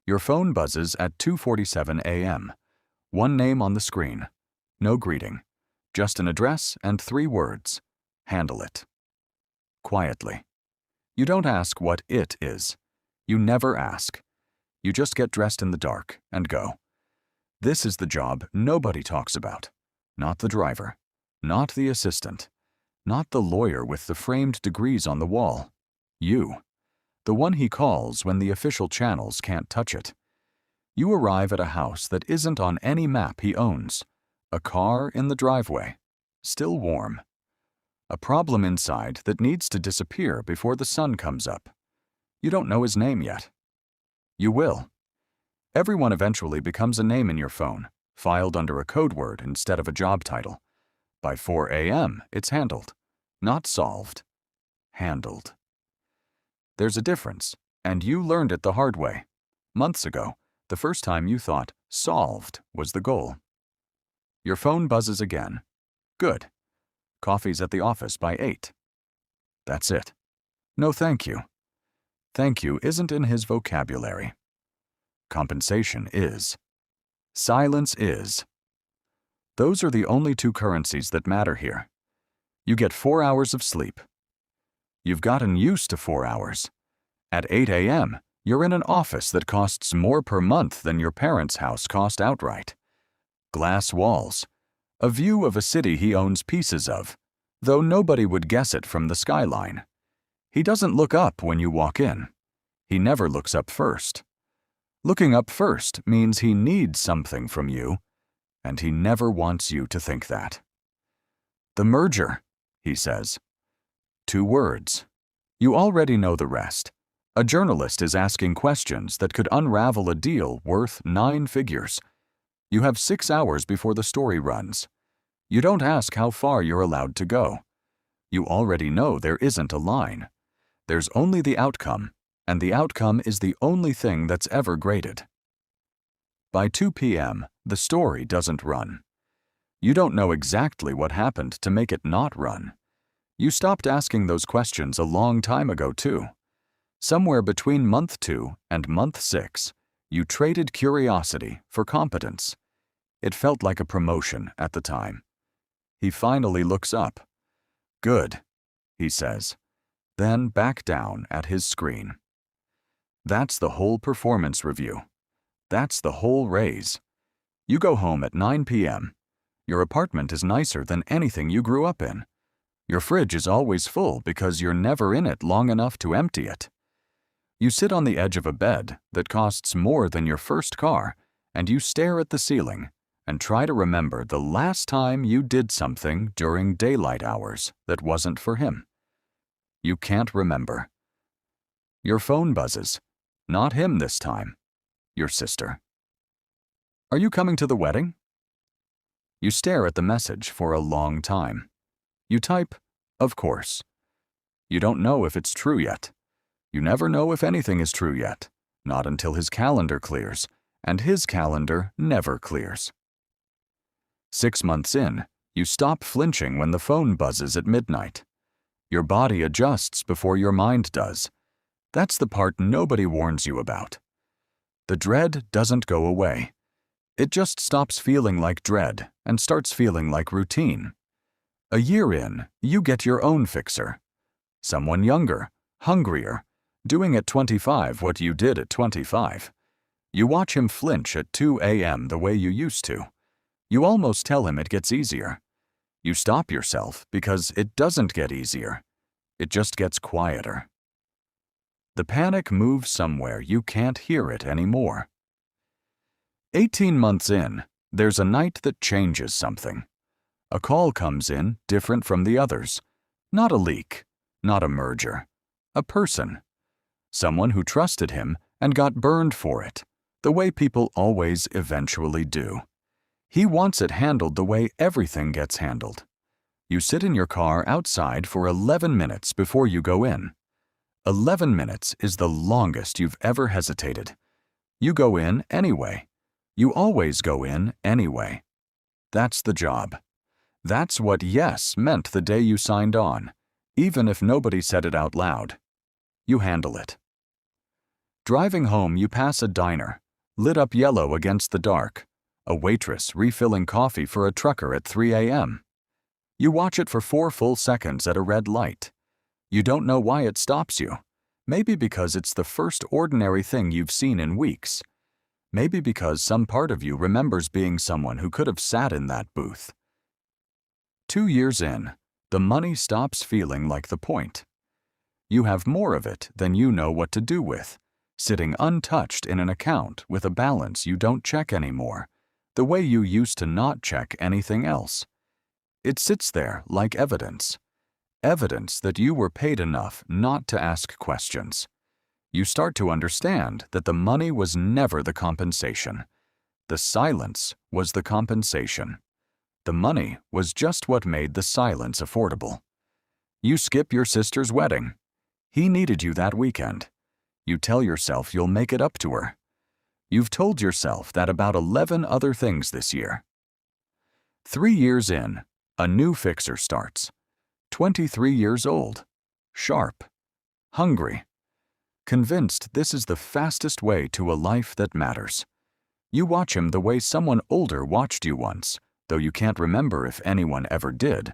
Your phone buzzes at 2:47 a.m. One name on the screen. No greeting. Just an address and 3 words. Handle it. Quietly. You don't ask what it is. You never ask. You just get dressed in the dark and go. This is the job nobody talks about. Not the driver. Not the assistant. Not the lawyer with the framed degrees on the wall. You. The one he calls when the official channels can't touch it. You arrive at a house that isn't on any map he owns. A car in the driveway. Still warm. A problem inside that needs to disappear before the sun comes up. You don't know his name yet. You will. Everyone eventually becomes a name in your phone, filed under a code word instead of a job title. By 4 a.m., it's handled. Not solved. Handled. There's a difference, and you learned it the hard way. Months ago, the first time you thought solved was the goal. Your phone buzzes again. Good. Coffee's at the office by 8. That's it. No thank you. Thank you isn't in his vocabulary. Compensation is. Silence is. Those are the only 2 currencies that matter here. You get 4 hours of sleep. You've gotten used to 4 hours. At 8 a.m., you're in an office that costs more per month than your parents' house cost outright. Glass walls. A view of a city he owns pieces of, though nobody would guess it from the skyline. He doesn't look up when you walk in. He never looks up first. Looking up first means he needs something from you, and he never wants you to think that. The merger, he says. 2 words. You already know the rest. A journalist is asking questions that could unravel a deal worth 9 figures. You have 6 hours before the story runs. You don't ask how far you're allowed to go. You already know there isn't a line. There's only the outcome, and the outcome is the only thing that's ever graded. By 2 p.m., the story doesn't run. You don't know exactly what happened to make it not run. You stopped asking those questions a long time ago, too. Somewhere between month 2 and month 6, you traded curiosity for competence. It felt like a promotion at the time. He finally looks up. Good, he says, then back down at his screen. That's the whole performance review. That's the whole raise. You go home at 9 p.m. Your apartment is nicer than anything you grew up in. Your fridge is always full because you're never in it long enough to empty it. You sit on the edge of a bed that costs more than your first car, and you stare at the ceiling and try to remember the last time you did something during daylight hours that wasn't for him. You can't remember. Your phone buzzes. Not him this time. Your sister. Are you coming to the wedding? You stare at the message for a long time. You type, of course. You don't know if it's true yet. You never know if anything is true yet, not until his calendar clears, and his calendar never clears. 6 months in, you stop flinching when the phone buzzes at midnight. Your body adjusts before your mind does. That's the part nobody warns you about. The dread doesn't go away. It just stops feeling like dread and starts feeling like routine. A year in, you get your own fixer. Someone younger, hungrier, doing at 25 what you did at 25. You watch him flinch at 2 a.m. the way you used to. You almost tell him it gets easier. You stop yourself because it doesn't get easier. It just gets quieter. The panic moves somewhere you can't hear it anymore. 18 months in, there's a night that changes something. A call comes in different from the others. Not a leak, not a merger. A person. Someone who trusted him and got burned for it, the way people always eventually do. He wants it handled the way everything gets handled. You sit in your car outside for 11 minutes before you go in. 11 minutes is the longest you've ever hesitated. You go in anyway. You always go in anyway. That's the job. That's what yes meant the day you signed on, even if nobody said it out loud. You handle it. Driving home, you pass a diner, lit up yellow against the dark, a waitress refilling coffee for a trucker at 3 a.m. You watch it for 4 full seconds at a red light. You don't know why it stops you. Maybe because it's the first ordinary thing you've seen in weeks. Maybe because some part of you remembers being someone who could have sat in that booth. 2 years in, the money stops feeling like the point. You have more of it than you know what to do with, sitting untouched in an account with a balance you don't check anymore, the way you used to not check anything else. It sits there like evidence. Evidence that you were paid enough not to ask questions. You start to understand that the money was never the compensation. The silence was the compensation. The money was just what made the silence affordable. You skip your sister's wedding. He needed you that weekend. You tell yourself you'll make it up to her. You've told yourself that about 11 other things this year. 3 years in, a new fixer starts. 23 years old, sharp, hungry, convinced this is the fastest way to a life that matters. You watch him the way someone older watched you once, though you can't remember if anyone ever did,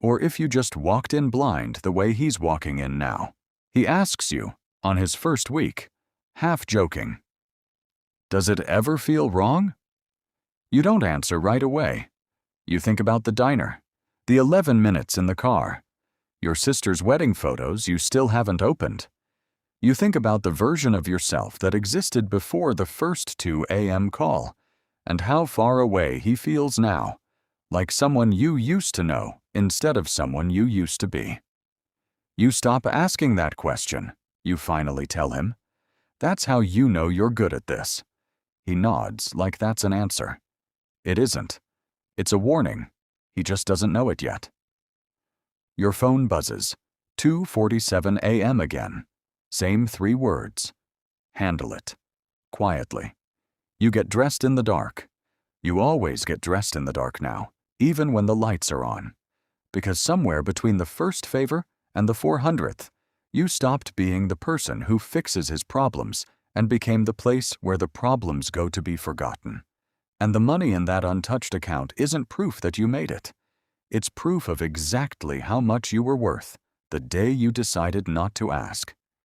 or if you just walked in blind the way he's walking in now. He asks you, on his first week, half joking, "Does it ever feel wrong?" You don't answer right away. You think about the diner, the 11 minutes in the car, your sister's wedding photos you still haven't opened. You think about the version of yourself that existed before the first 2 a.m. call, and how far away he feels now, like someone you used to know instead of someone you used to be. You stop asking that question, you finally tell him. That's how you know you're good at this. He nods like that's an answer. It isn't. It's a warning. He just doesn't know it yet. Your phone buzzes. 2:47 a.m. again. Same 3 words. Handle it. Quietly. You get dressed in the dark. You always get dressed in the dark now, even when the lights are on. Because somewhere between the first favor and the 400th, you stopped being the person who fixes his problems and became the place where the problems go to be forgotten. And the money in that untouched account isn't proof that you made it. It's proof of exactly how much you were worth the day you decided not to ask.